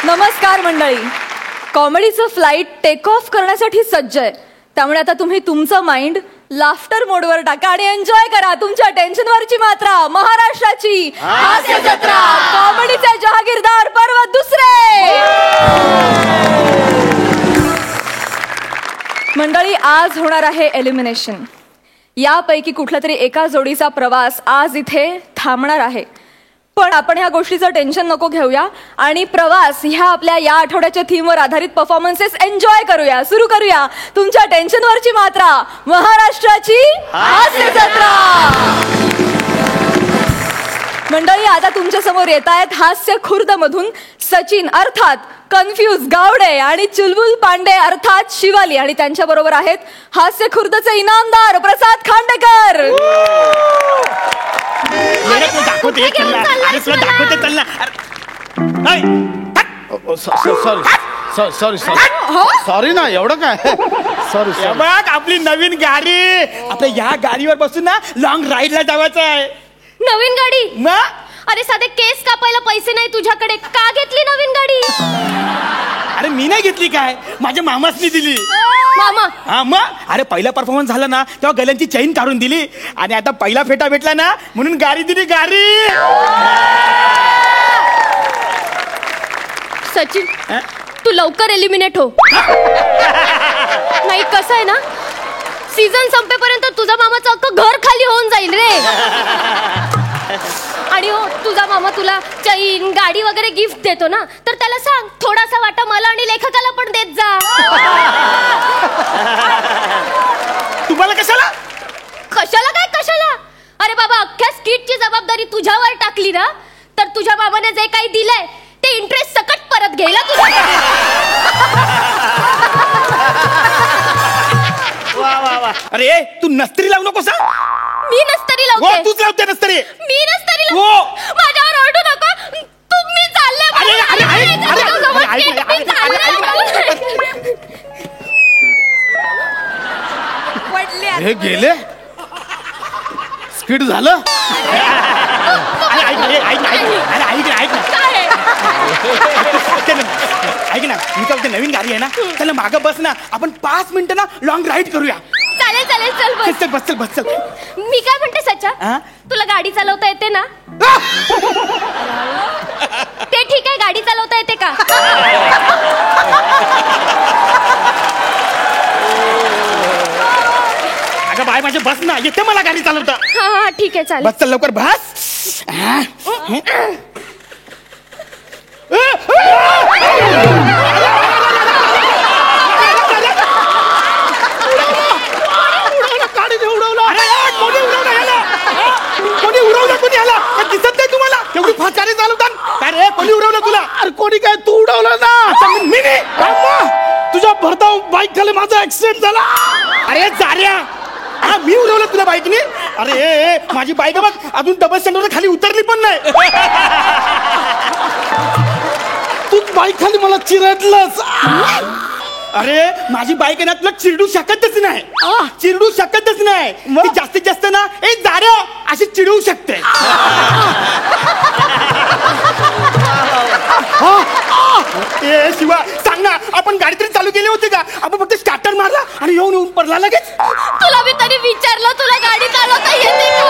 नमस्कार मंडळी. कॉमेडीचं flight take off करण्यासाठी सज्ज आहे. त्यामुळे आता तुम्ही तुमचं माइंड लाफ्टर मोडवर टाका आणि एन्जॉय करा तुमच्या टेन्शनवरची मात्रा. महाराष्ट्राची हास्य जत्रा, कॉमेडीचे जहागीरदार पर्व दुसरे. मंडळी, आज होणार आहे एलिमिनेशन. यापैकी कुठल्या तरी एका जोडीचा प्रवास आज इथे थांबणार आहे. पण आपण ह्या गोष्टीचं टेन्शन नको घेऊया आणि प्रवास ह्या आपल्या या आठवड्याच्या थीमवर आधारित परफॉर्मन्सेस एन्जॉय करूया. सुरू करूया तुमच्या टेन्शनवरची मात्रा, महाराष्ट्राची हास्य जत्रा. मंडळी, आता तुमच्या समोर येत आहेत हास्य खुर्द मधून सचिन अर्थात कन्फ्यूज गावडे आणि चुलबुल पांडे अर्थात शिवाली, आणि त्यांच्या बरोबर आहेत हास्य खुर्दचे इनामदार प्रसाद खांडेकर. सॉरी ना, एवढं काय. सॉरी. बघ आपली नवीन गाडी. आपल्या या गाडीवर बसून ना लॉंग राईडला जायचं आहे. नवीन गाडी? मग अरे साधे केस कापायला पैसे नाही तुझ्याकडे, का घेतली नवीन गाडी? अरे मी नाही घेतली, काय माझ्या मामासनी दिली. मामा? हा मग. अरे पहिला परफॉर्मन्स झाला ना तेव्हा गल्यांची चैन काढून दिली आणि आता पहिला फेटा भेटला ना म्हणून गाडी दिली. गाडी. सचिन, तू लवकर एलिमिनेट हो. नाही, कसं आहे ना, सीझन संपेपर्यंत तुझा मामाचं अख्खं घर खाली होऊन जाईल रे. आणि हो, तुझा मामा तुला चैन गाडी वगैरे गिफ्ट देतो ना, तर त्याला सांग थोडासा वाटा मला आणि लेखकाला पण देत जा. तुम्हाला कशाला? कशाला काय कशाला? अरे बाबा, अख्ख्या स्किटची जबाबदारी तुझ्यावर टाकली ना, तर तुझ्या मामाने जे काही दिलंय ते इंटरेस्ट सकट परत घ्यायला तुझ्या. अरे तू नस्तरी लावू नकोस. मी नस्तरी लावते? तूच लावते नस्तरी. मी नस्तरी लावते? माझ्यावर ओरडू नका. तुम्ही चालले. हे गेले. स्किट झालं. ऐक ना, मी काय बोलते, नवीन गाडी आहे ना, त्याला मागं बस ना, आपण 5 मिनिटं ना लॉंग राईड करूया. चालेल चालेल, चल बस. चल बस, चल बस, चल. मी काय म्हणते सच्चा, तुला गाडी चालवता येते ना? ते ठीक आहे, गाडी चालवता येते का? अगं बाय, माझे बस ना, येते मला गाडी चालवता. हा हा, ठीक आहे, चालेल. बस, चल लवकर बस. कोणी उडवलं? कोणी आला? दिसत नाही तुम्हाला? एवढी फास्ट गाडी चालवतात. अरे कोणी उडवलं तुला? अरे कोणी काय, तू उडवलं ना. मी नाही. तुझ्या भरधाव बाईक खाली माझा ऍक्सिडेंट झाला. अरे जार्या, हा मी उडवलं तुला बाईकने? अरे माझी बाईक बघ अजून डबल स्टँडवर खाली उतरली पण नाही. तू बाईक खाली मला चिरडलंस. अरे माझी बाईक आहे ना, तुला चिरडू शकतच नाही. चिरडू शकतच नाही. ती जास्तीत जास्त ना ए जार्या अशी चिडवू शकते. ए शिवा, सांग ना, आपण गाडी तरी चालू केली होती का? आपण फक्त स्टार्टर मारला आणि येऊन पडला लगेच. तुला मी तरी विचारलं, तुला गाडी चालवता येते का?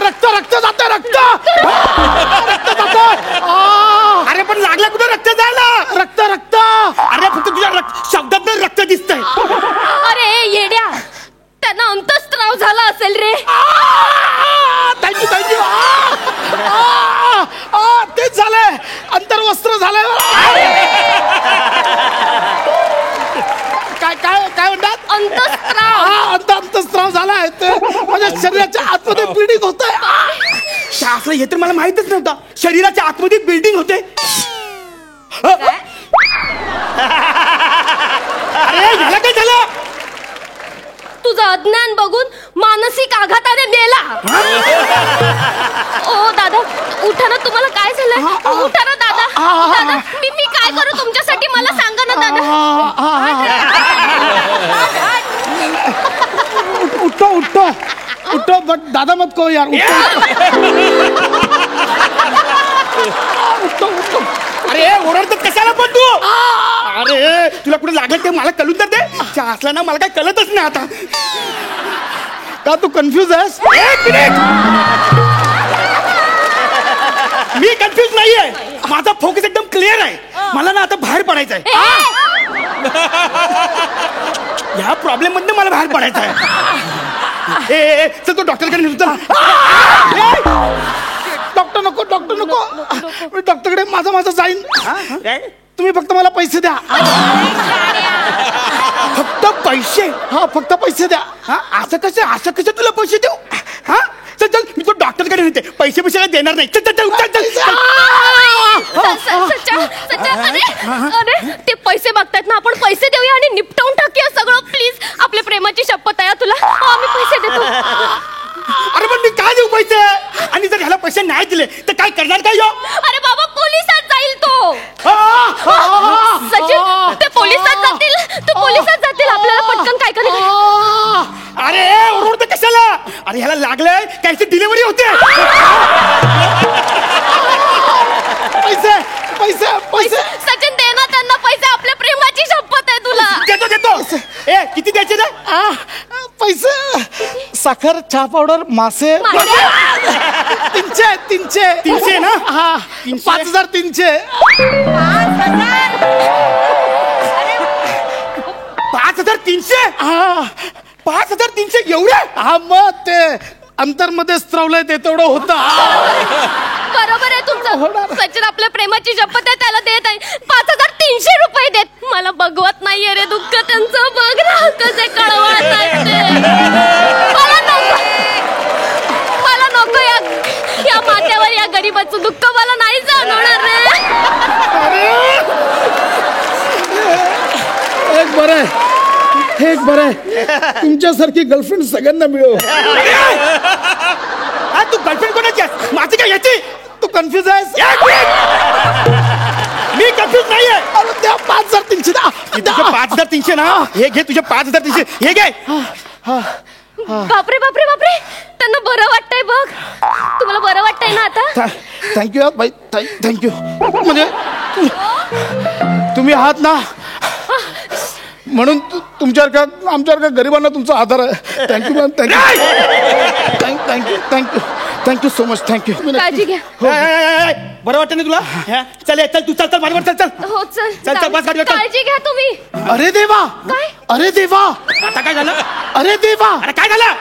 रक्त रक्त जात, रक्त जात. अरे पण लागला कुठं रक्त जायला? रक्त रक्त. अरे फक्त तुझ्या शब्दात रक्त दिसतंय. अरे येड्या, त्यांना अंतस्त्राव झाला असेल रे. Thank you thank you. तेच झालंय, अंतर्वस्त्र झालंय. काय काय काय म्हणतात? अंतस्त्राव. अंतस्त्राव झालाय. माझ्या शरीराच्या आतमध्ये ब्लिडिंग होत आहे. असलं हे तर मला माहितच नव्हतं. शरीराच्या आतमध्ये बिल्डिंग होते. अरे याला काय झालं? तुझं अज्ञान बघून मानसिक आघाताने मेला. ओ दादा, उठा ना. तुम्हाला काय झालंय? उठा ना दादा. दादा, मी काय करू तुमच्यासाठी, मला सांगा ना दादा. उठो उठो उठो. बट दादा मत कहो यार. उठो. तुला कुठे लागलं ते मला कळून तर दे. चहा असला ना मला काय कळतच नाही आता. का तू कन्फ्युज आहेस? एक मिनिट. मी कन्फ्युज नाहीये. माझा फोकस एकदम क्लिअर आहे. मला ना आता बाहेर पडायचं आहे. या प्रॉब्लेम मधनं मला बाहेर पडायचं आहे. ए चल तो डॉक्टरकडे नेतो. डॉक्टर नको, डॉक्टर नको. मी डॉक्टरकडे माझं जाईन. तुम्ही फक्त मला पैसे द्या. फक्त पैसे? हा, फक्त पैसे द्या. हा, असं कसं तुला पैसे देऊ? हा, चल चल मी तो डॉक्टरकडे नेते. पैसे काय देणार नाही. चल चल चल चल चल. अरे ते पैसे मागतायत ना, आपण पैसे देऊया आणि निपटवून टाकूया सगळं प्लीज. आपल्या प्रेमाची शपथ आहे तुला. आम्ही पैसे देतो. अरे पण मी काय देऊ पैसे? आणि जर ह्याला पैसे नाही दिले तर काय करणार काय यो? अरे बाबा पोलिसात जाईल तो. सचिन ते पोलिसात जातील. ते पोलिसात जातील. आपल्याला पटकन काय करायचं? अरे ओरडते कशाला? अरे ह्याला लागलंय कायची डिलिव्हरी होते. पैसे पैसे पैसे. सचिन दे ना त्यांना पैसे. आपल्या प्रेमाची शपथ आहे तुला. देतो देतो. ए किती द्यायचे ना? पैसे. साखर, चहा पावडर, मासे. 300 ना? हा, 5300. 5300? हा, 5300 एवढे? हा, मग ते अंतरमध्ये स्त्रवलंय ते तेवढं होतं. बरोबर आहे तुमचं. सचिन आपल्या प्रेमाची शपथ आहे त्याला देत आहे. 5300 रुपये देत. मला बघवत नाहीये रे दुःख त्यांचं. बघ ना कसे कळवत आहेत ते. मला नको या माथ्यावर या गरीबाचं दुःख मला नाही जाणवणार रे. एक बरं आहे. तुमच्यासारखी गर्लफ्रेंड सगळ्यांना मिळो. हा, तू गर्लफ्रेंड कोणाची आहेस? माझी काय याची? तू कन्फ्युज आहेस? मी कन्फ्युज नाहीये. अरे द्या 5300 द्या. तुझे 5300 ना? हे घे तुझे 5300. हे घे. बापरे बापरे बापरे. त्यांना बरं वाटतंय बघ. तुम्हाला बरं वाटतंय ना आता? थँक्यू बाई, थँक्यू. म्हणजे तुम्ही आहात ना म्हणून तुमच्यासारख्या आमच्यासारख्या गरिबांना तुमचा आधार आहे. Thank you ma'am. Thank you so much. Thank you. काळजी घ्या. बरं वाटतं ना तुला? चल चल तू चल माझ्यावर चल चल. हो चल चल बस गाडीवर चल. काळजी घ्या तुम्ही. अरे देवा. काय? अरे देवा. आता काय झालं? अरे देवा. अरे काय झालं?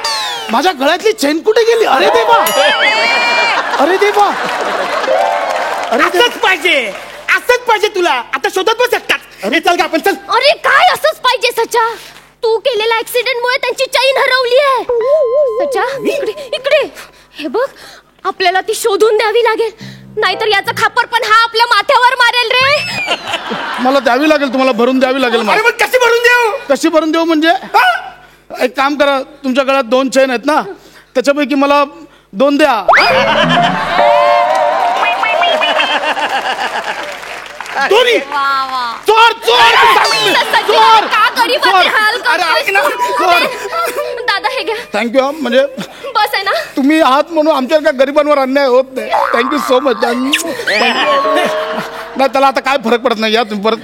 माझ्या गळ्यातली चेन कुठे गेली? अरे देवा. अरे देवा. असंच पाहिजे तुला. आता शोधत बस एकटाच. अरे चल का आपण चल. अरे काय असंच पाहिजे सचा. तू केलेल्या ऍक्सिडेंट मुळे त्यांची चैन हरवली आहे. सचा इकडे हे बघ. आपल्याला ती शोधून द्यावी लागेल. नाहीतर याचा खापर पण हा आपल्या माथ्यावर मारेल रे. मला द्यावी लागेल. तुम्हाला भरून द्यावी लागेल. अरे मग कशी भरून देऊ? कशी भरून देऊ म्हणजे? एक काम करा. तुमच्या गळ्यात 2 चेन आहेत ना, त्याच्यापैकी मला 2 द्या. दोन्ही चोर चोर चोर. का गरीबाचे हाल अरे ऐक ना. करतोय? दादा हे घ्या. थँक्यू. म्हणजे बस आहे ना. तुम्ही आहात म्हणून आमच्या काय गरिबांवर अन्याय होत नाही. Thank you so much. नाही त्याला आता काय फरक पडत नाही. या तुम्ही परत.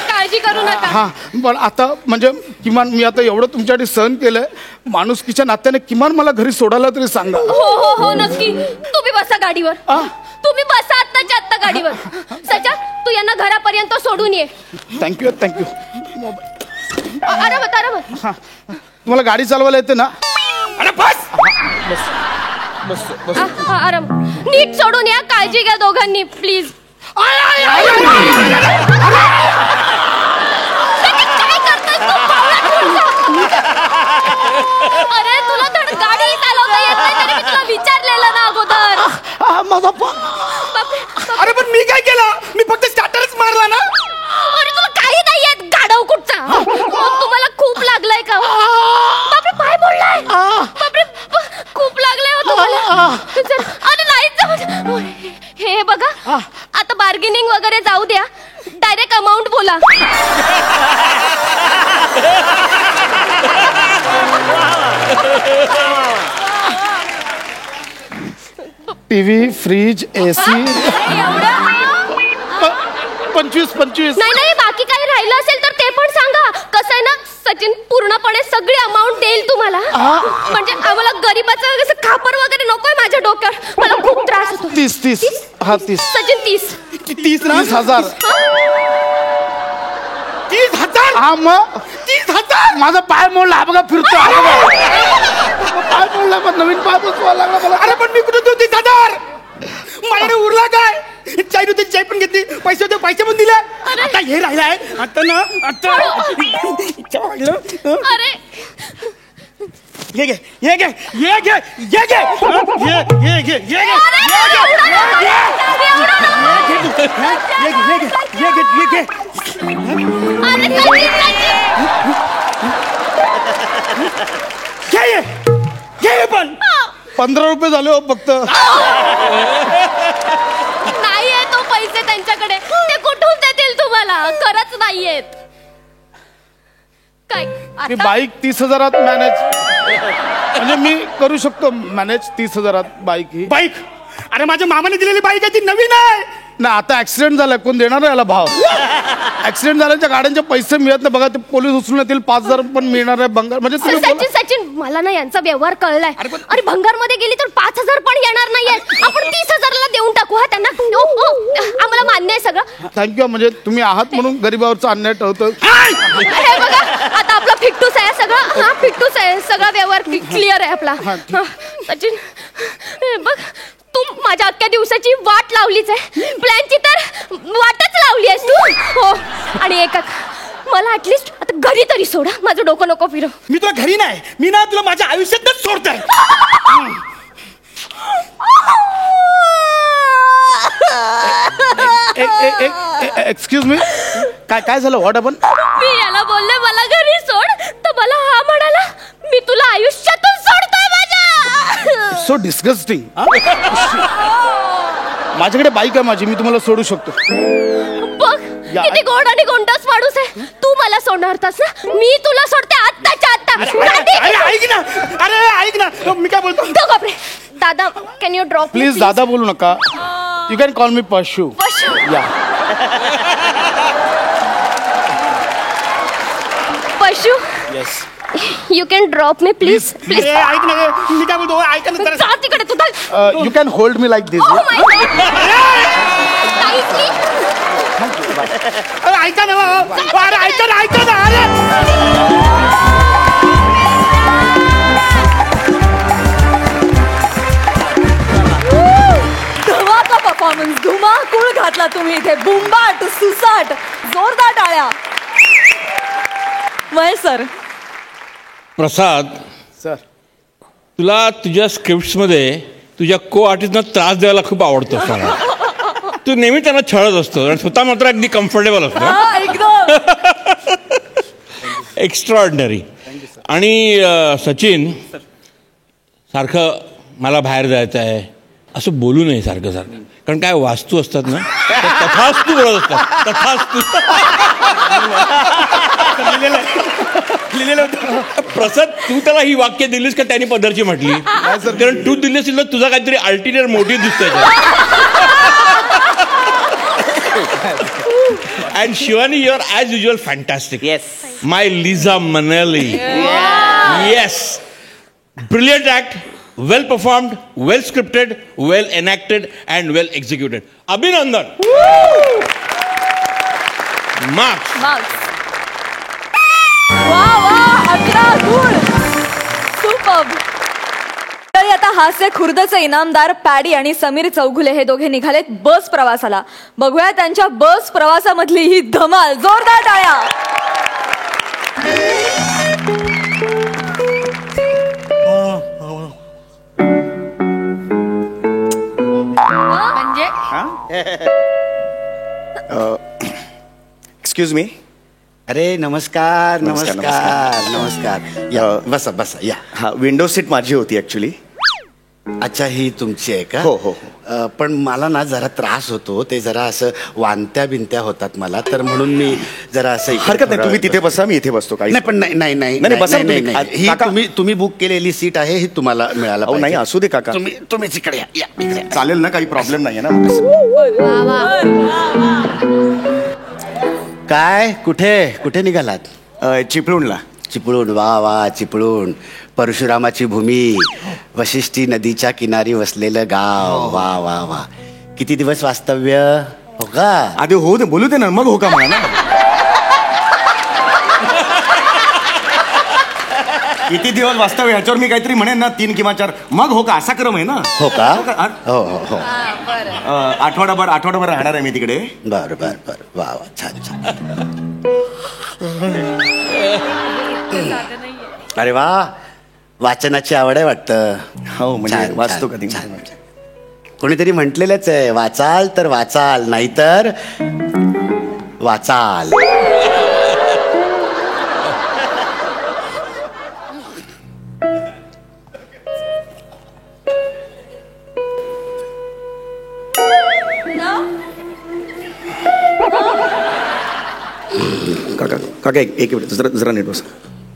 काळजी करू नका. हा, पण आता म्हणजे किमान मी आता एवढं तुमच्यासाठी सहन केलंय. माणुसकीच्या नात्याने किमान मला घरी सोडायला तरी सांगा. हो नक्की. तुम्ही बसा गाडीवर. तुम्ही बसा आत्ताच्या आत्ता गाडीवर. सचा तू यांना घरापर्यंत सोडून ये. थँक्यू. आरामात. तुम्हाला गाडी चालवायला येते ना? अरे बस. आराम. नीट सोडून या. काळजी घ्या दोघांनी प्लीज. काय करतोय तू? अरे तुला धड गाडी चालवता येत नाही तरी मी तुला विचारलेलं ना अगोदर. माझा अरे पण मी काय केलं? मी फक्त स्टार्टरच मारला ना. अरे तुला काही नाही येत गाढव कुठचा. तुम्हाला खूप लागलाय का? बापरे पाय मोडलाय. बापरे खूप लागलाय हो तुम्हाला. अरे नाही. हे बघा आता बार्गेनिंग वगैरे जाऊ द्या. डायरेक्ट अमाऊंट बोला. TV fridge AC 25. नाही बाकी काही राहिलं असेल तर ते पण सांगा. कसं आहे ना सचिन पूर्णपणे सगळी अमाऊंट देईल तुम्हाला. म्हणजे आम्हाला गरीबाचं असं खापर वगैरे नकोय माझ्या डोक्यावर. मला खूप त्रास होतो. 30. हा 30. सचिन 30. 30,000. 30,000. हा मग 30,000. माझा पाय मोडला बघा फिरतो. पाय मोडला पण नवीन पाय बसवा लागला मला. अरे पण मी कुठे देऊ 30,000? माझ्याकडे उरला काय? चाय होती चाय पण घेतली, पैसे होते पैसे पण दिले. आता हे राहिलाय आता ना आता अरे ये घे ये घे ये घे ये घे ये घे ये घे घे पण 15 रुपये झाले हो फक्त. नाहीये तो पैसे त्यांच्याकडे. ते कुठून देतील तुम्हाला? खरंच नाहीयेत. काय मी बाईक 30,000 मॅनेज म्हणजे मी करू शकतो मॅनेज 30,000 बाईक ही. बाईक? अरे माझ्या मामाने दिलेली बाईक आहे ती नवीन आहे. ना आता ऍक्सिडेंट झालाय कोण देणार आहे याला भाव. ऍक्सिडेंट झाल्याच्या गाड्यांचे पैसे मिळत नाही बघा. ते पोलीस उचलून येतील 5,000 पण मिळणार आहे भंगार. म्हणजे तुम्ही बोला. सचिन मला ना यांचा व्यवहार कळलाय. अरे भंगार मध्ये गेली तर 5,000 पण येणार नाहीये. आपण 30,000ला देऊन टाकू. हा त्यांना आम्हाला मान्य आहे सगळं. थँक्यू. म्हणजे तुम्ही आहात म्हणून गरीबावरचा अन्याय टळतो. हे बघा आता आपला फिट्टूस आहे सगळं. हा फिट्टूस आहे सगळा व्यवहार क्लिअर आहे आपला. सचिन हे बघ तू माझ्या अख्ख्या दिवसाची वाट लावलीच आहे. प्लॅनची तर वाटच लावली आहेस तू. हो आणि एका मला ऍटलिस्ट आता घरी तरी सोडा. माझं डोकं नको फिरव. मी तुला घरी नाही मी ना तुला माझ्या आयुष्यातच सोडताय. एक्सक्यूज मी काय झालं व्हॉट आपण. मी याला बोलले मला घरी सोड तर मला हा म्हणाला मी तुला आयुष्यातून सोडतोय माझ्या. So disgusting. माझ्याकडे बाईक आहे माझी मी तुम्हाला सोडू शकतो. बघ किती गोड आणि गोंडस माणूस आहे. तू मला सोडणार होतास ना. मी तुला सोडते आत्ताच्या आत्ता. अरे ऐक ना अरे ऐक ना मी काय बोलतो. बापरे दादा कॅन यू ड्रॉप प्लीज दादा बोलू नका. यू कॅन कॉल मी पशू. या पशू yes you can drop me please please. ऐक ना मी काय बोलतो ऐक ना जा तिकडे तुझा. You can hold me like this. अरे ऐका ना अरे ऐका ना अरे धमाका परफॉर्मन्स. धुमाकूळ घातला तुम्ही इथे. बुंबाट सुसाट जोरदार टाळ्या. महेश सर. प्रसाद सर तुला तुझ्या स्क्रिप्ट्समध्ये तुझ्या को आर्टिस्टना त्रास द्यायला खूप आवडतो मला. तू नेहमी त्यांना छळत असतो आणि स्वतः मात्र अगदी कम्फर्टेबल असतो. हा एकदम एक्स्ट्रॉर्डिनरी. आणि सचिन सारखं मला बाहेर जायचं आहे असं बोलू नये सारखं सारखं. कारण काय वास्तू असतात ना तथास्तू बोलत असतात. तथास्तू प्रसाद तू त्याला ही वाक्य दिलीस का त्यांनी पदरची म्हटली. कारण तू दिली असेल तर तुझा काहीतरी अल्टिरियर मोटिव्ह दिसतोय. And Shivani, you're as usual fantastic. Yes. My Liza Minnelli. Yes. Brilliant act, well performed, well scripted, well enacted, and well executed. Abhinandan. Marks. वा 11 गुण. सुपर्ब. तरी आता हास्य खुर्दचे इनामदार पॅडी आणि समीर चौघुले हे दोघे निघालेत बस प्रवासाला. बघूया त्यांच्या बस प्रवासामधली ही धमाल. जोरदार टाळ्या. म्हणजे एक्सक्यूज मी. अरे नमस्कार नमस्कार नमस्कार. या बसा बसा या. हा विंडो सीट माझी होती ॲक्च्युली. अच्छा, ही तुमची आहे का? हो, हो, पण मला ना जरा त्रास होतो, ते जरा असं वांत्या बिनत्या होतात मला, तर म्हणून मी जरा असं इकडे हरकत नाही, थोडा तुम्ही वेळ तिथे बसा, मी इथे बसतो. काही नाही, पण नाही, बसा नाही, तुम्ही. नाही. ही काका. तुम्ही बुक केलेली सीट आहे, ही तुम्हाला मिळायला अहो, नाही, पाहिजे. असू दे काका. तुम्हीच इकडे या इकडे. चालेल ना, काही प्रॉब्लेम नाहीये ना. वा वा. काय कुठे निघालात? चिपळूणला. चिपळूण, वा वा, चिपळूण, परशुरामाची भूमी, वशिष्ठी नदीच्या किनारी वसलेलं गाव. वा वा वा. किती दिवस वास्तव्य? हो का? आधी हो दे, बोलू दे ना, मग हो का म्हणा ना. किती दिवस वास्तव्य ह्याच्यावर मी काहीतरी म्हणेन ना, 3 किंवा 4, मग हो का, असा क्रम आहे ना. हो का? आ- हो हो हो. आठवडाभर राहणार आहे मी तिकडे. बर बर बर. वा वा, छान छान. अरे वा, वाचनाची आवड आहे वाटतं. हो, म्हणजे छान, वाचतो छान, कधी. छान. कोणीतरी म्हटलेलंच आहे, वाचाल तर वाचाल, नाहीतर वाचाल. काका एक मिनिट, जरा नीट बसा,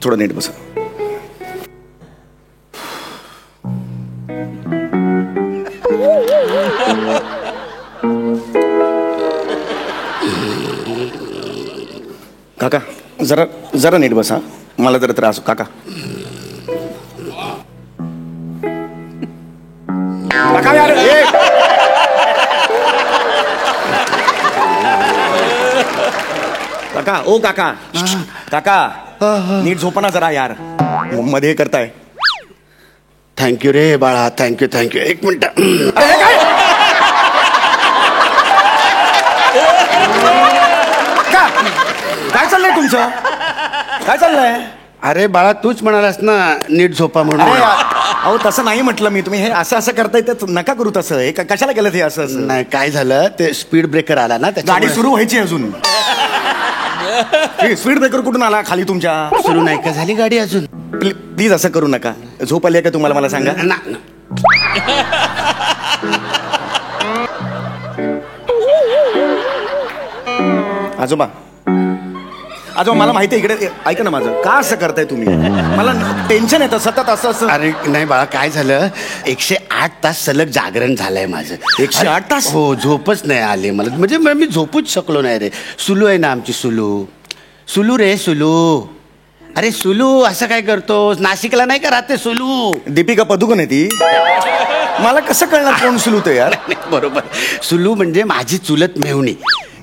थोडं नीट बसा. काका जरा नीट बसा, मला जरा त्रास. काका काका यार, काका, ओ काका, काका नीट झोपा ना जरा यार, मध्ये करताय. थँक्यू रे बाळा, थँक्यू. एक मिनिट. काय चाललंय तुमचं? काय चाललंय? अरे बाळा, तूच म्हणालास ना नीट झोपा म्हणून. अहो, तसं नाही म्हटलं मी. तुम्ही हे असं करताय तर नका करू तसं. हे कशाला केलं हे असं? नाही, काय झालं, ते स्पीड ब्रेकर आला ना, गाडी त्याच्यामुळे सुरू व्हायची अजून. स्पीड ब्रेकर कुठून आला खाली तुमच्या? सुरू नाही का झाली गाडी अजून? प्लीज असं करू नका. झोप आली का तुम्हाला, मला सांगा. ना. आजोबा मला माहिती आहे, इकडे ऐका ना माझं. का असं करताय तुम्ही? मला टेन्शन येतं सतत असं. अरे नाही बाळा, काय झालं, 108 तास सलग जागरण झालंय माझं. 108 तास? हो, झोपच नाही आली मला. म्हणजे मी झोपूच शकलो नाही रे. सुलू आहे ना आमची, सुलू रे, सुलू. अरे सुलू, असं काय करतोस? नाशिकला नाही का राहते सुलू? दीपिका पदुकोण आहे ती. मला कसं कळणार कोण सुलू ते यार? बरोबर. सुलू म्हणजे माझी चुलत मेहुणी.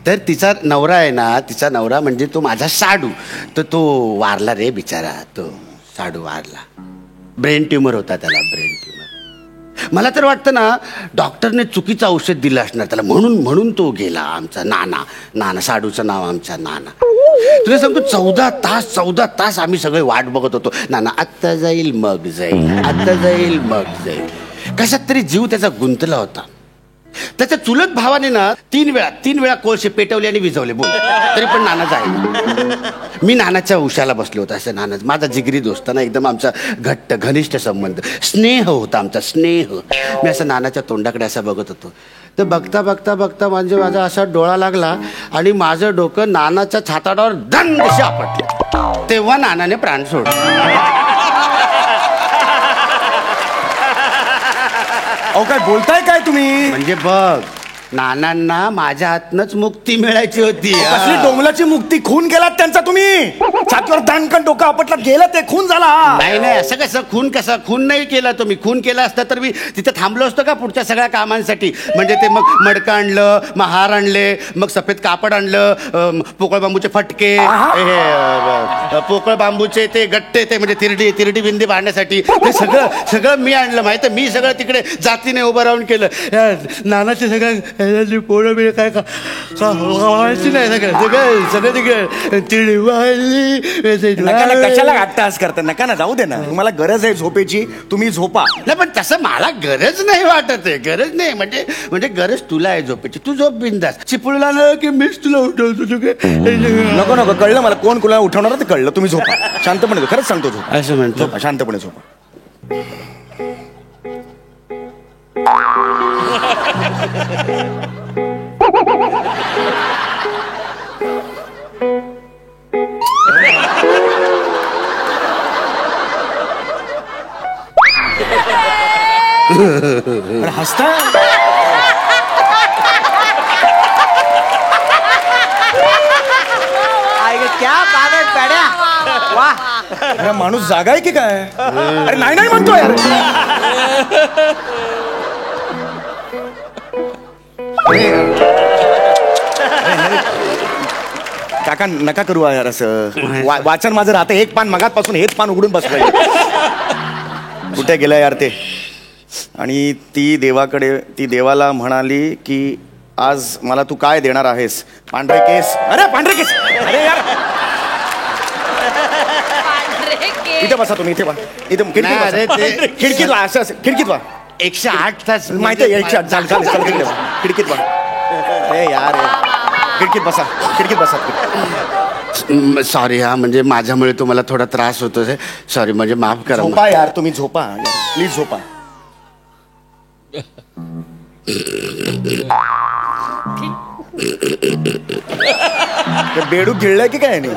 तर तिचा नवरा आहे ना, तिचा नवरा म्हणजे तो माझा साडू. तर तो वारला रे बिचारा, तो साडू वारला. ब्रेन ट्युमर होता त्याला, ब्रेन ट्युमर. मला तर वाटतं ना, डॉक्टरने चुकीचं औषध दिलं असणार त्याला, म्हणून तो गेला. आमचा नाना, साडूचं नाव आमचा नाना. तुला सांगतो, 14 तास आम्ही सगळे वाट बघत होतो. नाना आत्ता जाईल मग जाईल. कशात तरी जीव त्याचा गुंतला होता. त्याच्या चुलत भावाने ना 3 वेळा कोळसे पेटवले आणि विझवले, बोल, तरी पण नाना जाईल. मी नानाच्या उशाला बसलो होतो. असं नाना माझा जिगरी दोस्त ना, एकदम आमचा घट्ट घनिष्ठ संबंध, स्नेह होता आमचा, स्नेह. मी असं नानाच्या तोंडाकडे असं बघत होतो. तर बघता माझा असा डोळा लागला आणि माझं डोकं नानाच्या छाताडावर दंडशी आपटलं. तेव्हा नानाने प्राण सोडला. अहो, काय बोलताय काय तुम्ही? म्हणजे बघ, नानांना माझ्या हातनच मुक्ती मिळायची होती. कसली डोंगलाची मुक्ती? खून केलात त्यांचा तुम्ही. छातीवर दानकन डोकं आपटला, गेलं ते, खून झाला. नाही, असं कसं खून नाही केला तो मी. खून केला असता तर मी तिथे थांबलो असतो का पुढच्या सगळ्या कामांसाठी? म्हणजे ते मग मडकं आणलं, मग हार आणले, मग सफेद कापड आणलं, पोकळ बांबूचे फटके, पोकळ बांबूचे ते गट्टे, ते म्हणजे तिरडी बिंदी बांधण्यासाठी ते सगळं मी आणलं. माहिती, मी सगळं तिकडे जातीने उभं राहून केलं. नानाचे सगळं पोळं बिळ काय व्हायची नाही, सगळं तिकडे तिरडी वाढली. कशाला अट्टास करता? नका ना, जाऊ दे ना. तुम्हाला गरज आहे झोपेची, तुम्ही झोपा. नाही, पण तसं मला गरज नाही वाटत आहे. गरज नाही म्हणजे गरज तुला आहे झोपेची. तू झोप बिंदास. चिपळूला ना की मीच तुला उठवतो. नको, कळलं मला कोण कुणाला उठवणार ते कळलं. तुम्ही झोपा शांतपणे. खरंच सांगतो, झोपा. असं म्हणतो. झोपा, शांतपणे झोपा. अरे हसता क्या बात आहे पड्या वा. अरे माणूस जागा आहे की काय? अरे नाही नाही म्हणतो यार. काका नका करू यार असं. वाचन माझं राहतं एक पान मगातपासून हेच पान उघडून बसलंय. कुठे गेलं यार ते? आणि ती देवाला म्हणाली की आज मला तू काय देणार आहेस? पांढरे केस. अरे पांढरे केस. अरे यार इथे बसा तुम्ही. इथे इथे खिडकीत वा. असं खिडकीत वा. 108 तास माहिती आहे 108. चाल खिडकीत वा. अरे यार खिडकीत बसा. खिडकीत बसा. सॉरी हा, म्हणजे माझ्यामुळे तुम्हाला थोडा त्रास होतो. सॉरी, म्हणजे माफ करा. झोपा यार तुम्ही. झोपा प्लीज झोपा. बेडूक गिळलाय की काय नाही?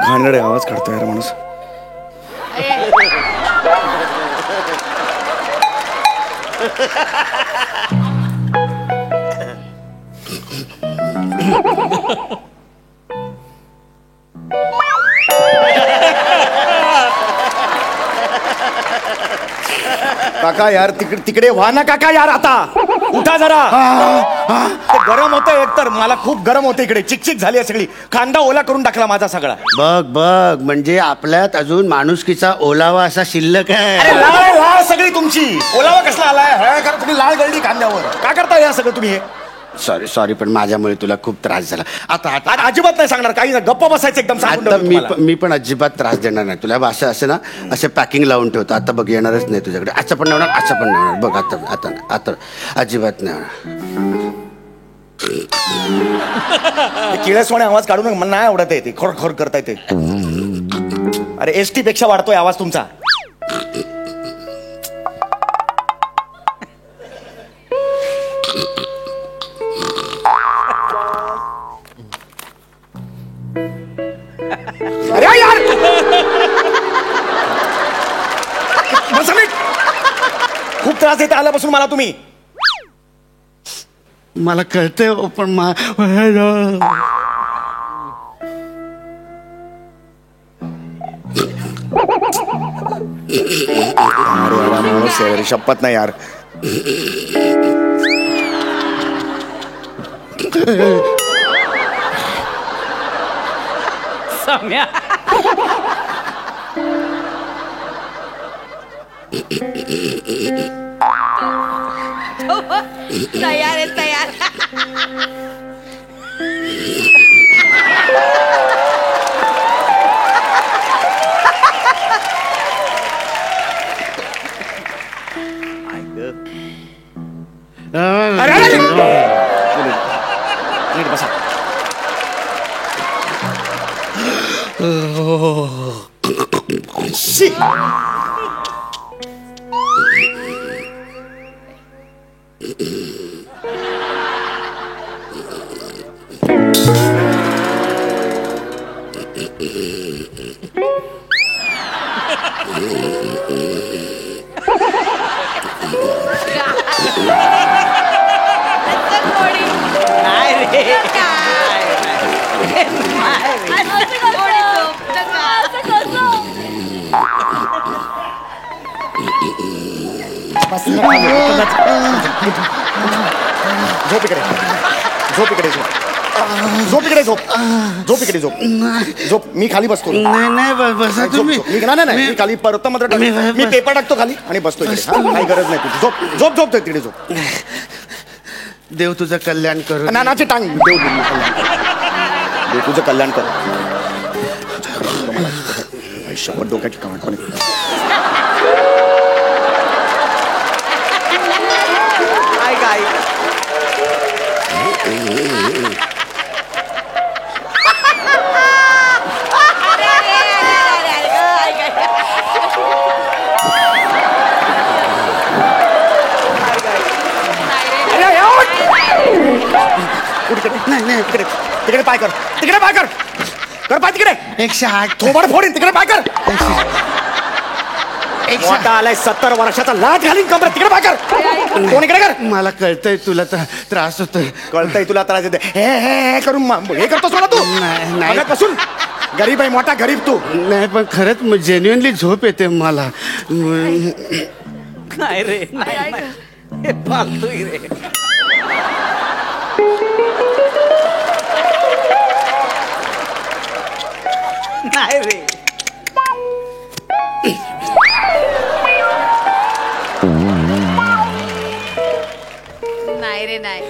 घाणेरडे आवाज काढतो यार माणूस. काका यार तिकडे व्हा ना काका यार. आता उठा जरा. ते गरम होतंय एकतर. मला खूप गरम होतं इकडे. चिकचिक झाली आहे सगळी. कांदा ओला करून टाकला माझा सगळा. बघ म्हणजे आपल्यात अजून माणुसकीचा ओलावा असा शिल्लक अरे आहे. लाळ सगळी तुमची. ओलावा कसला आलाय? हळद करा तुम्ही. लाळ गळली कांद्यावर. काय करता या सगळं तुम्ही? हे सॉरी पण माझ्यामुळे तुला खूप त्रास झाला. आता अजिबात नाही सांगणार. काही गप्प बसायचं एकदम. सांगून आता ठेवतो तुम्हाला. मी पण अजिबात त्रास देणार नाही तुला. असं असं ना असे पॅकिंग लावून ठेवतो. आता बघ येणारच नाही तुझ्याकडे. असं पण नाही होणार, असं पण नाही होणार. बघ आता आता आता अजिबात नाही होणार. किळसवाणे आवाज काढून मला नाही आवडत आहे ते. खोर खोर करताय ते. अरे ST पेक्षा वाढतोय आवाज तुमचा. अरे यार बसा नीट. खूप त्रास देता आल्यापासून मला तुम्ही. मला कळतंय पण अरे माणूस आहे. शपथ नाही यार. सम्या तयार आहे तयार. अरे नीट बसा. शी. नाही रे. झोप इकडे. झोप इकडे. झोप. झोप इकडे झोप झोप इकडे झोप झोप मी खाली बसतो नाही नाही बसा झोप, तुम्ही झोप. मी खाली परत मात्र मी पेपर टाकतो खाली आणि बसतो इकडे हा? काही गरज नाही तुझी झोप झोप झोप तिकडे झोप देव तुझं कल्याण करू नानाची टांग देव तुझं कल्याण कर शपथ डोक्याची कमाट पण काय काय नाही तिकडे तिकडे पाय कर तिकडे पाय कर कर पाय तिकडे 108 थोबाड फोडीन तिकडे पाय कर मोठा आलाय 70 वर्षाचा लाच घालीन कमर तिकडे पाय कर कोण इकडे कर मला कळतंय तुला त्रास होतोय कळतंय तुला त्रास देते हे करून हे करतोस मला तू नाही. मगाचपासून गरीब आहे मोठा गरीब तू नाही पण खरंच जेन्युअनली झोप येते मला नाही रे नाही हे फालतू रे नाही रे नाही रे नाही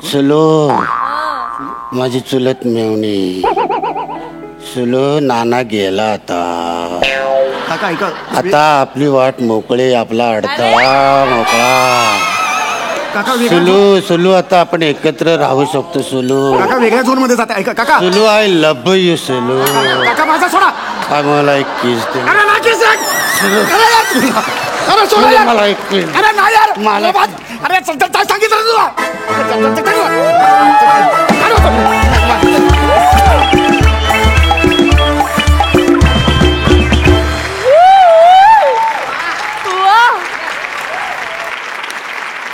चलो माझी चुलत मेवणी चलो नाना गेला आता काका ऐका आता आपली वाट मोकळी आपला अडथळा मोकळा काका सुलू आता आपण एकत्र राहू शकतो सुलू काका वेगळ्या झोन मध्ये जाते ऐका काका Sulu I love you Sulu काका माझा सोडा मला एक किस दे अरे ना किस अरे सोडा सुलू, यार. मला एक kiss. अरे ना यार मला- अरे सांगितलं तुला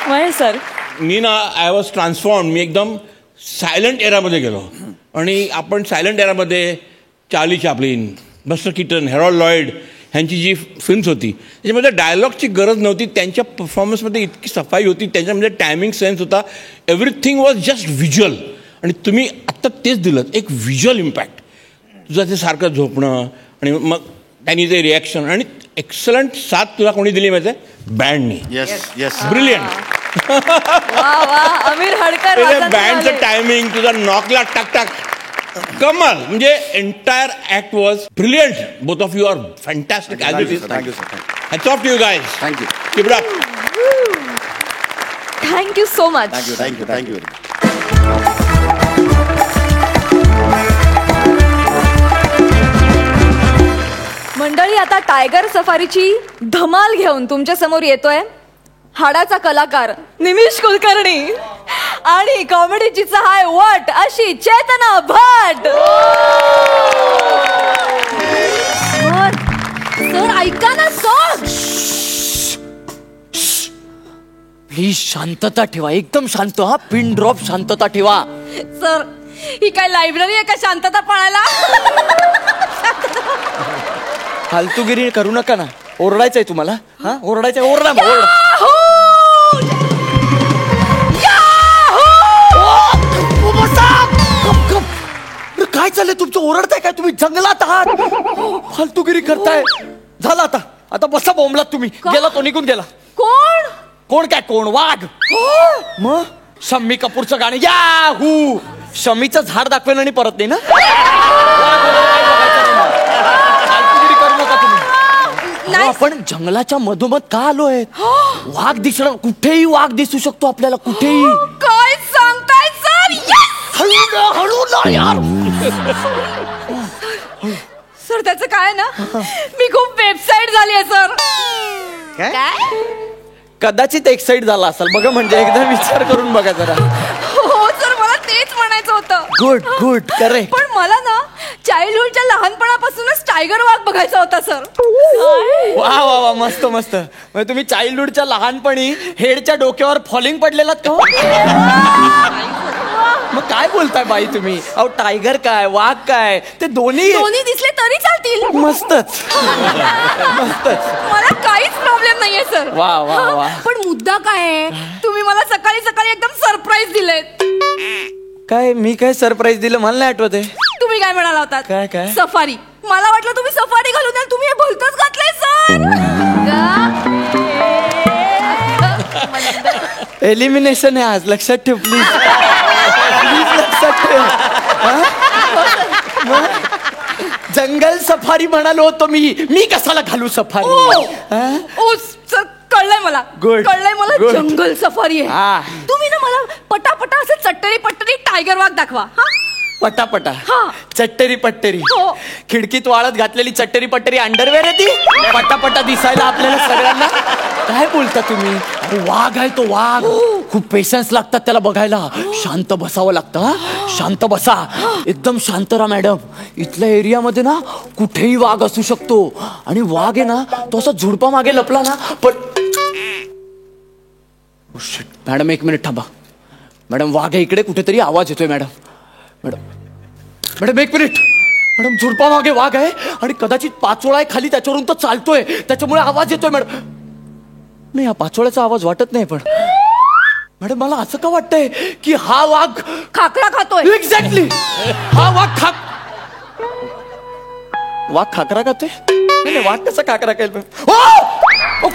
महेश सर मी ना आय वॉज ट्रान्सफॉर्म मी एकदम सायलंट एरामध्ये गेलो आणि आपण सायलंट एरामध्ये Charlie Chaplin Buster Keaton Harold Lloyd ह्यांची जी फिल्म्स होती त्याच्यामध्ये डायलॉगची गरज नव्हती त्यांच्या परफॉर्मन्समध्ये इतकी सफाई होती त्यांच्यामध्ये टायमिंग सेन्स होता एव्हरीथिंग वॉज जस्ट व्हिज्युअल आणि तुम्ही आत्ता तेच दिलं एक व्हिज्युअल इम्पॅक्ट तुझं ते सारखं झोपणं आणि मग त्यांनी ते रिॲक्शन आणि एक्सलंट साथ तुला कोणी दिली माहिती आहे बँडनी येस येस ब्रिलियंट वा वा अमीर हडकर वाजत बँडचं आले. टायमिंग तुझा नॉकला टाक टाक कमाल म्हणजे entire act was brilliant both of you are fantastic as it is thank you sir hats off to you guys thank you keep it up thank you so much thank you मंडळी आता टायगर सफारीची धमाल घेऊन तुमच्या समोर येतोय हाडाचा कलाकार निमिष कुलकर्णी आणि कॉमेडीची सहाय वट अशी चेतना भट. सर ऐका ना सर प्लीज शांतता ठेवा एकदम शांत हा पिन ड्रॉप शांतता ठेवा सर ही काय लायब्ररी आहे का शांतता पाळायला. फालतूगिरी करू नका ना ओरडायचंय तुम्हाला हा ओरडायचंय ओरडा मग, ओरडा काय चाललंय तुमचं ओरडताय काय तुम्ही जंगलात आहात फालतूगिरी करताय झालं आता आता बसा बोंबलात तुम्ही गेला तो निघून गेला कोण कोण काय कोण वाघ मग शम्मी कपूरचं गाणं याहू शमीचं झाड दाखवेल आणि परत नाही ना फालतूगिरी करू नका तुम्ही नाही. आपण जंगलाच्या मधोमध का आलोय वाघ दिसणं कुठेही वाघ दिसू शकतो आपल्याला कुठेही काय सांगताय सर. हळू ना यार सर त्याचं काय ना मी खूप वेबसाईट झाली आहे सर. काय कदाचित एक्साइट झाला असेल बघा म्हणजे एकदा विचार करून बघा जरा हो सर मला तेच म्हणायचं होतं. गुड गुड करेक्ट पण मला ना चाइल्डहुडच्या लहानपणापासूनच टायगर वाघ बघायचा होता सर. वा वा वा मस्त मस्त म्हणजे तुम्ही चाइल्डहुडच्या लहानपणी हेडच्या डोक्यावर फॉलिंग पडलेलात का मग काय बोलताय बाई तुम्ही? अहो टायगर काय वाघ काय ते दोन्ही दोन्ही दिसले तरी चालतील. मस्तच मस्तच. मला काहीच प्रॉब्लेम नाहीये सर. वा, वा, वा. पण मुद्दा काय आहे, तुम्ही मला सकाळी सकाळी एकदम सरप्राईज दिलेत. काय मी काय सरप्राईज दिलं मला नाही आठवत आहे. तुम्ही काय म्हणाला होतात? काय? सफारी. मला वाटलं तुम्ही सफारी घालून द्याल, तुम्ही हे भलतंच घातलंय सर. एलिमिनेशन आहे आज, लक्षात ठेव प्लीज. प्लीज लक्षात ठेव. जंगल सफारी म्हणालो होतो मी कशाला घालू सफारी? ओ सर, कळलंय मला. Good. कळलंय मला. Good. जंगल सफारी हा. आहे. तुम्ही ना मला पटापटा असं चट्टरी पट्टरी टायगर वाघ दाखवा. हा पटापटा हा. चट्टेरी पट्टेरी. हो. खिडकीत वाळत घातलेली चट्टेरी पट्टेरी अंडरवेअर आहे ती. पटापटा दिसायला आपल्याला सगळ्यांना. काय बोलता तुम्ही? अरे वाघ आहे तो वाघ. खूप पेशन्स लागतात त्याला बघायला. शांत बसावं लागतं. हा? शांत बसा. एकदम शांत राहा मॅडम. इथल्या एरियामध्ये ना कुठेही वाघ असू शकतो. आणि वाघ आहे ना तो असा झुडपा मागे लपला ना पण मॅडम एक मिनिट थांबा. मॅडम वाघ आहे इकडे कुठेतरी, आवाज येतोय मॅडम. मॅडम एक मिनिट. मॅडम झुडपा मागे वाघ आहे आणि कदाचित पाचोळा आहे खाली, त्याच्यावरून तो चालतोय, त्याच्यामुळे आवाज येतोय मॅडम. नाही हा पाचोळ्याचा आवाज वाटत नाही, पण मॅडम मला असं का वाटतंय की हा वाघ खाकरा खातोय. एक्झॅक्टली हा वाघ खाकरा खातोय. नाही वाघ कसा खाकरा खाईल?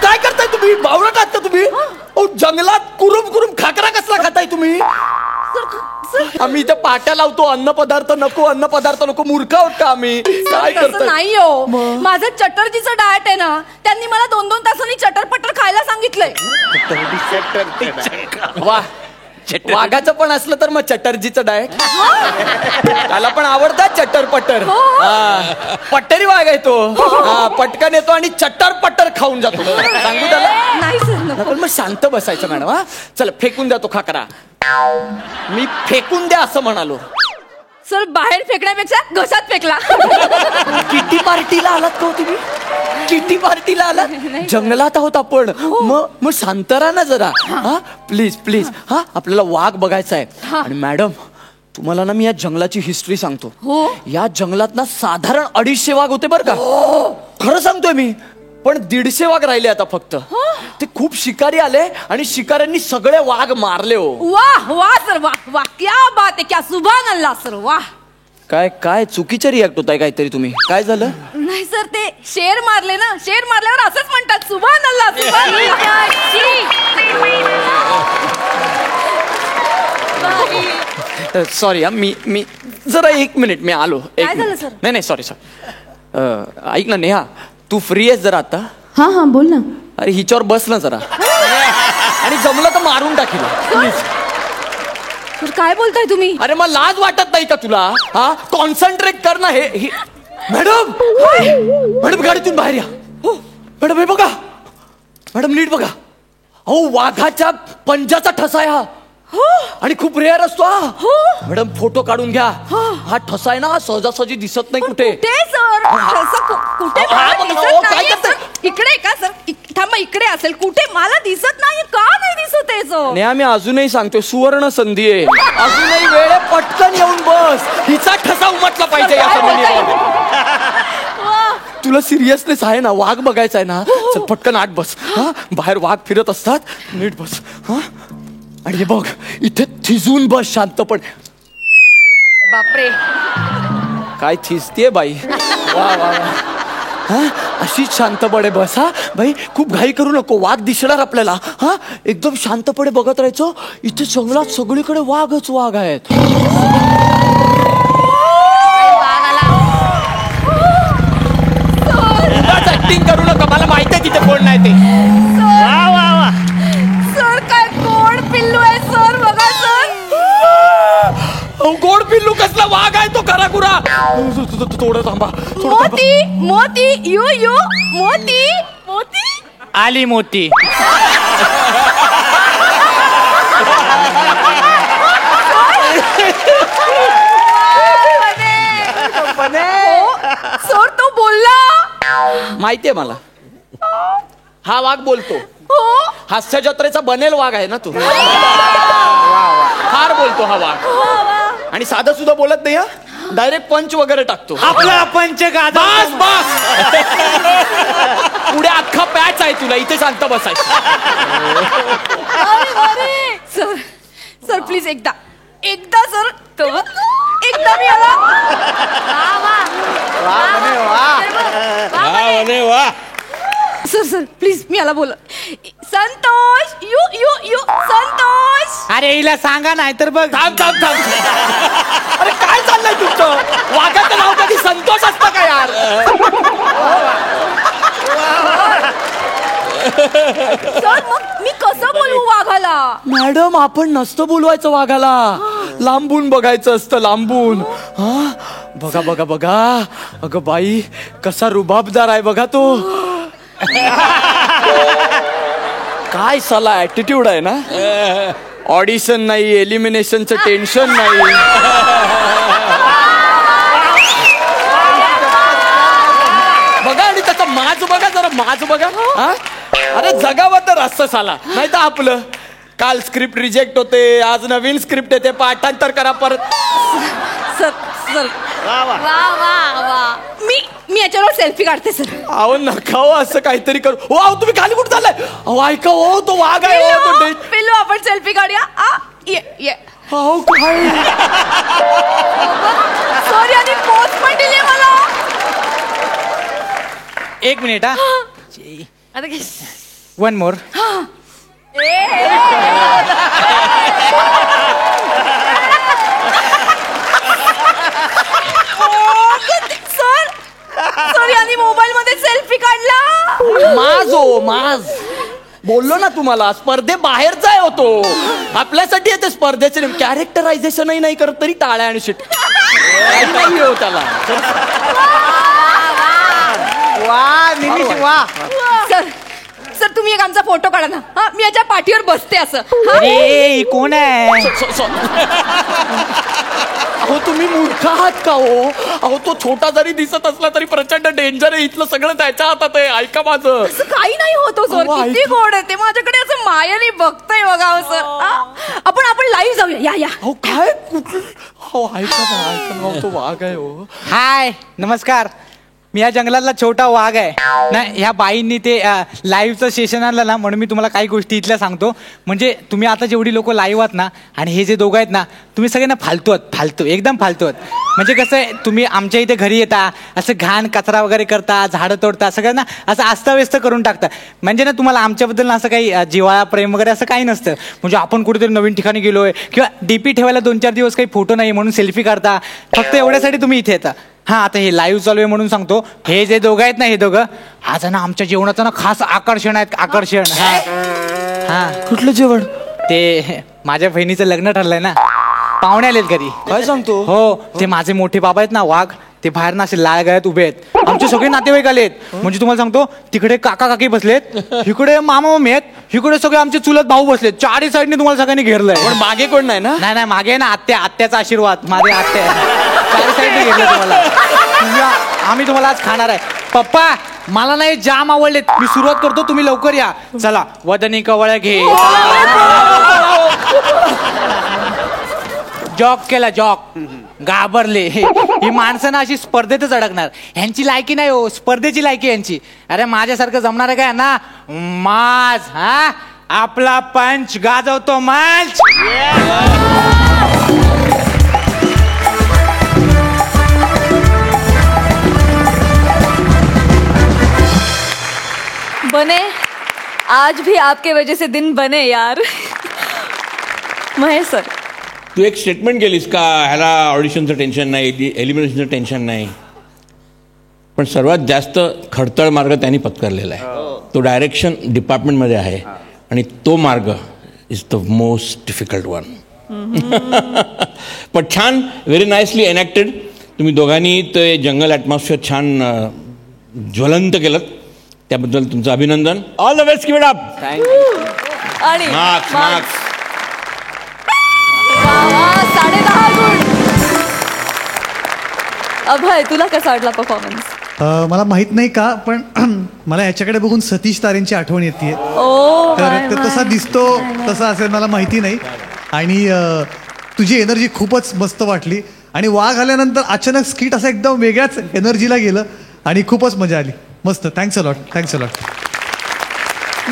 काय करताय तुम्ही? बावळट आहात का तुम्ही? जंगलात कुरुम खाकरा कसला खाताय तुम्ही? आम्ही इथे पाट्या लावतो, अन्न पदार्थ नको. मूर्ख आहोत का आम्ही? काय करतो? नाही हो, माझं चटर्जीचं डाएट आहे ना, त्यांनी मला 2-2 तासांनी चटरपटर खायला सांगितलंय. वा, वाघाचं पण असलं तर मग चटर्जीचं डाएट. त्याला पण आवडतात चट्टर-पट्टर. पट्टरी वाघ आहे तो. पटकन येतो आणि चट्टर-पट्टर खाऊन जातो. सांगू त्याला? नाही सर, पण मग शांत बसायचं मॅडम. हा चला फेकून द्या तो खाकरा. मी फेकून द्या असं म्हणालो. सर बाहेर फेकण्यापेक्षा घशात फेकला. किटी पार्टीला आलात का तुम्ही? किटी पार्टीला आलात? जंगलात आहोत आपण. मग शांत राहा ना जरा. हा प्लीज. हा आपल्याला वाघ बघायचा आहे. आणि मॅडम तुम्हाला ना मी या जंगलाची हिस्ट्री सांगतो. या जंगलात ना साधारण 250 वाघ होते बरं का. खरं सांगतोय मी. पण 150 वाघ राहिले आता फक्त. ते खूप शिकारी आले आणि शिकाऱ्यांनी सगळे वाघ मारले. हो वाह सर, वाह क्या बात आहे, क्या सुभान अल्लाह सर, वाह. काय चुकीचं रिॲक्ट होताय काहीतरी तुम्ही? काय झालं? नाही सर, ते शेर मारले ना, शेर मारल्यावर असंच म्हणतात, सुभान अल्लाह, सुभान अल्लाह. सॉरी मी जरा 1 मिनिट मी आलो. काय झालं सर? नाही सॉरी. ऐक ना नेहा, तू फ्री आहेस जरा आता? हा बोल ना. अरे हिच्यावर बस ना जरा. आणि जमलं तर मारून टाकील प्लीज. काय बोलताय तुम्ही? अरे मग लाज वाटत नाही का तुला? हा कॉन्सन्ट्रेट कर ना. हे मॅडम गाडीतून बाहेर या. मॅडम हे बघा. मॅडम नीट बघा. अहो वाघाच्या पंजाचा ठसा आहे हा. आणि खूप रेअर असतो हा. मॅडम फोटो काढून घ्या. हा ठसा आहे ना सहजासहजी दिसत नाही कुठे. सर कुठे काय करताय? इकडे का सर? थांबा, इकडे असेल कुठे, मला दिसत नाही. का नाही दिसत आहे सर? नाही आम्ही अजूनही सांगतोय, सुवर्ण संधी आहे. अजूनही वेळ आहे, पटकन येऊन बस. हिचा ठसा उमटला पाहिजे या जमिनीवर. तुला सिरियसनेस आहे ना? वाघ बघायचा आहे ना? चल पटकन आत बस. हा बाहेर वाघ फिरत असतात. नीट बस. हा आणि हे बघ इथे थिजून बस शांतपण. बापरे, काय थिजतीये बाई. वा हा अशीच शांतपणे बस. हा बाई खूप घाई करू नको, वाघ दिसणार आपल्याला. हा एकदम शांतपणे बघत राहायचं. इथे जंगलात सगळीकडे वाघच वाघ आहेत. ऍक्टिंग करू नका, मला माहिती आहे तिथे कोण नाही ते. वा सर, काय गोड पिल्लू आहे सर. बघा सर. गोड पिल्लू कसला? वाघ आहे तो खरा खुरा. थोडं थांबा. मोती यू मोती आली मोती. सर तो बोलला. माहितीये मला. हा वाघ बोलतो. हास्य जत्रेचा बनेल वाघ आहे ना तू. फार बोलतो हा वाघ. आणि साधं सुद्धा बोलत नाही हा, डायरेक्ट पंच वगैरे टाकतो. आपला पंच गाजा. बस बस पुढे अख्खा पॅच आहे तुला, इथे शांत बसायचं. सर सर प्लीज एकदा सर एकदा मी आला. वा. सर प्लीज मी आला बोल. संतोष यू संतोष. अरे हिला सांगा नाही तर बघ. थांब. अरे काय चाललंय तुमचं? वाघाचं नाव कधी संतोष असतं का यार? सर मग मी कसं बोलू वाघाला? मॅडम आपण नसतं बोलवायचं वाघाला, लांबून बघायचं असतं, लांबून. हा बघा अगं बाई कसा रुबाबदार आहे बघा तो. काय साला ऍटिट्यूड आहे ना. ऑडिशन नाही, एलिमिनेशनचं टेन्शन नाही. बघा आणि त्याचा माज बघा, जरा माज बघा. हा अरे जगावं तर असं साला, नाही तर आपलं काल स्क्रिप्ट रिजेक्ट होते, आज नवीन स्क्रिप्ट येते, पाठांतर करा परत. सर वा मी याच्यावर सेल्फी काढते सर. अहो नका हो असं काहीतरी करू. हो अहो तुम्ही खाली कुठं चाललाय? अहो ऐका हो, तो वाघ आहे हो, तो पिल्लू आपण सेल्फी काढूया. ये अहो काय सॉरी आणि पोच पण दिली मला. 1 मिनिट हा. आता 1 मोर. सर यांनी मोबाईल मध्ये सेल्फी काढला. माज बोललो ना तुम्हाला, स्पर्धे बाहेरचा आहे होतो, आपल्यासाठी येते स्पर्धेचे. कॅरेक्टरायझेशनही नाही करत तरी टाळ्या आणि शिट नाही हो त्याला. वा निमिष वा. सर तुम्ही एक आमचा फोटो काढा ना. हा मी याच्या पाठीवर बसते असं. अरे ही कोण आहे? अहो तुम्ही मूर्ख आहात का हो? अहो तो छोटा जरी दिसत असला तरी प्रचंड डेंजर आहे. इथलं सगळं त्याच्या हातात आहे. ऐका माझं. असं काही नाही होतो सर. अहो, किती गोड आहे ते. माझ्याकडे असं मायाने बघतंय बघा सर. आपण लाईव्ह जाऊया. या अहो काय हो ऐका ना, तो वाघ आहे हो. हाय नमस्कार. मी या जंगलातला छोटा वाघ आहे ना. ह्या बाईंनी ते लाईव्हचं सेशन आणलं ना, म्हणून मी तुम्हाला काही गोष्टी इथल्या सांगतो. म्हणजे तुम्ही आता जेवढी लोक लाईव्ह आहात ना, आणि हे जे दोघं आहेत ना, तुम्ही सगळे ना फालतू एकदम फालतू आहेत. म्हणजे कसं आहे, तुम्ही आमच्या इथे घरी येता, असं घाण कचरा वगैरे करता, झाडं तोडता, सगळं ना असं अस्ताव्यस्त करून टाकता. म्हणजे ना तुम्हाला आमच्याबद्दल ना असं काही जिव्हाळा प्रेम वगैरे असं काही नसतं. म्हणजे आपण कुठेतरी नवीन ठिकाणी गेलोय किंवा डीपी ठेवायला 2-4 दिवस काही फोटो नाही म्हणून सेल्फी काढता. फक्त एवढ्यासाठी तुम्ही इथे येता. हा आता हे लाईव्ह चालू आहे म्हणून सांगतो, हे जे दोघं आहेत ना, हे दोघं आज ना आमच्या जेवणाचं ना खास आकर्षण आहेत. आकर्षण. हा कुठलं जेवण? ते माझ्या बहिणीचं लग्न ठरलंय ना, पाहुणे आलेत घरी. काय सांगतो? हो ते माझे मोठे बाबा आहेत ना वाघ, ते बाहेर ना असे लाल गळ्यात उभे आहेत. आमचे सगळे नातेवाईक आलेत. म्हणजे तुम्हाला सांगतो, तिकडे काका काकी बसलेत, इकडे मामा मामी आहेत, इकडे सगळे आमचे चुलत भाऊ बसलेत. 4ही साईडने तुम्हाला सगळ्यांनी घेरलंय. पण मागे कोण नाही ना? नाही मागे ना आत्याचा आशीर्वाद. माझे आत्या 4ही साईडने घेरलं तुम्हाला. आम्ही तुम्हाला आज खाणार आहे. पप्पा मला नाही जाम आवडलेत, मी सुरुवात करतो, तुम्ही लवकर या. चला वदनी कवळ्या घे. जॉक केला जॉक. घाबरले. ही माणसं ना अशी स्पर्धेतच अडकणार. ह्यांची लायकी नाही हो, स्पर्धेची लायकी यांची. अरे माझ्यासारखं जमणार आहे काय ना. माज हा आपला पंच गाजवतो मंच. बने आज भी आपके वजह से दिन बने यार. महेश सर तू एक स्टेटमेंट केलीस का ह्याला ऑडिशनचं टेन्शन नाही, एलिमिनेशनचं टेन्शन नाही, पण सर्वात जास्त खडतळ मार्ग त्यांनी पत्करलेला आहे. तो डायरेक्शन डिपार्टमेंटमध्ये आहे आणि तो मार्ग is the most difficult one. पण छान, व्हेरी नाईसली एनॅक्टेड. तुम्ही दोघांनी ते जंगल ॲटमॉस्फिअर छान ज्वलंत केलं, त्याबद्दल तुमचं अभिनंदन. All the best. Keep it up. आणि मार्क्स 10.5 गुण. अभय तुला कसा वाटला परफॉर्मन्स? मला माहित नाही का, पण मला ह्याच्याकडे बघून सतीश तारेंची आठवण येते. तर तो तसा दिसतो तसा असेल मला माहिती नाही. आणि तुझी एनर्जी खूपच मस्त वाटली आणि वाघ आल्यानंतर अचानक स्किट असं एकदम वेगळ्याच एनर्जीला गेलं आणि खूपच मजा आली. मस्त. Thanks a lot.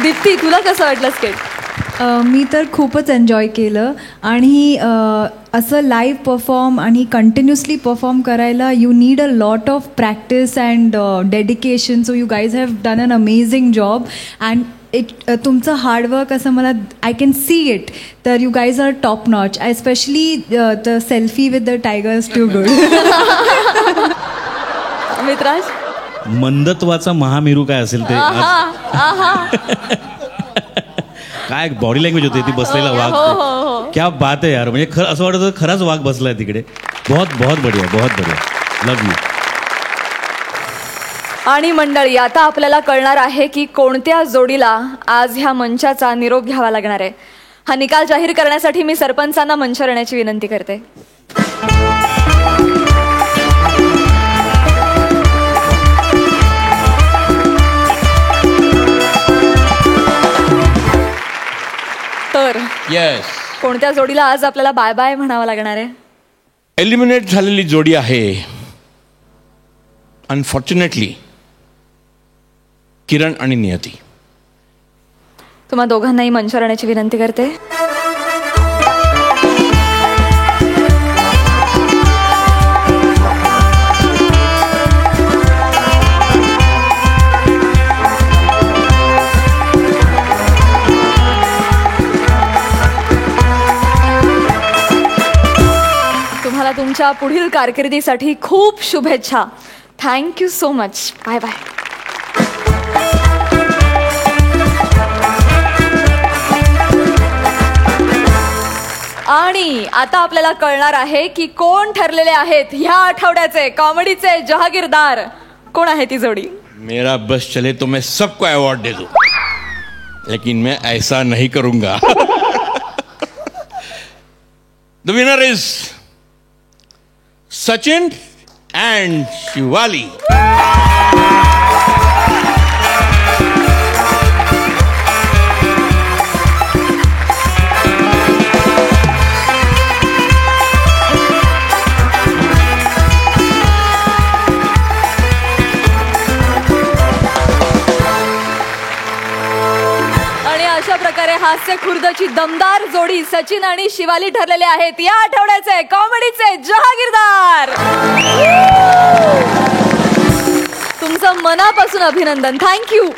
दीप्ती, तुला कसं वाटलं स्केट? मी तर खूपच एन्जॉय केलं आणि असं लाईव्ह परफॉर्म आणि कंटिन्युअसली परफॉर्म करायला you need a lot of practice and dedication. So you guys have done an amazing job and तुमचं हार्डवर्क असं मला आय कॅन सी इट. तर you guys are top notch. Especially the selfie with the tigers too good. मित्राज, मंदत्वाचा महामेरू काय असेल ते काय बॉडी लँग्वेज होती ती बसलेला वाघ. क्या बात आहे यार. म्हणजे खरं असं वाटतं खराच वाघ बसलाय तिकडे. बहुत बहुत बढिया, बहुत बढिया. Love you. आणि मंडळी, आता आपल्याला कळणार आहे की कोणत्या जोडीला आज ह्या मंचाचा निरोप घ्यावा लागणार आहे. हा निकाल जाहीर करण्यासाठी मी सरपंचांना मंचावर येण्याची विनंती करते. तर येस, कोणत्या जोडीला आज आपल्याला बाय बाय म्हणावं लागणार आहे? एलिमिनेट झालेली जोडी आहे अनफॉर्च्युनेटली किरण आणि नियती. तुम्हा दोघांनाही मंचावर येण्याची विनंती करते. तुम्हाला तुमच्या पुढील कारकिर्दीसाठी खूप शुभेच्छा. Thank you so much. Bye bye. आणि आता आपल्याला कळणार आहे की कोण ठरलेले आहेत ह्या आठवड्याचे कॉमेडीचे जहागीरदार. कोण आहे ती जोडी? मेरा बस चले तो मैं सबको अवार्ड दे दूं, लेकिन मैं ऐसा नहीं करूंगा. The winner is Sachin end Shivali. अशा प्रकारे हास्य खुर्दची दमदार जोडी सचिन आणि शिवाली ठरलेले आहेत या आठवड्याचे कॉमेडीचे जहागीरदार. तुमचं मनापासून अभिनंदन. थँक्यू.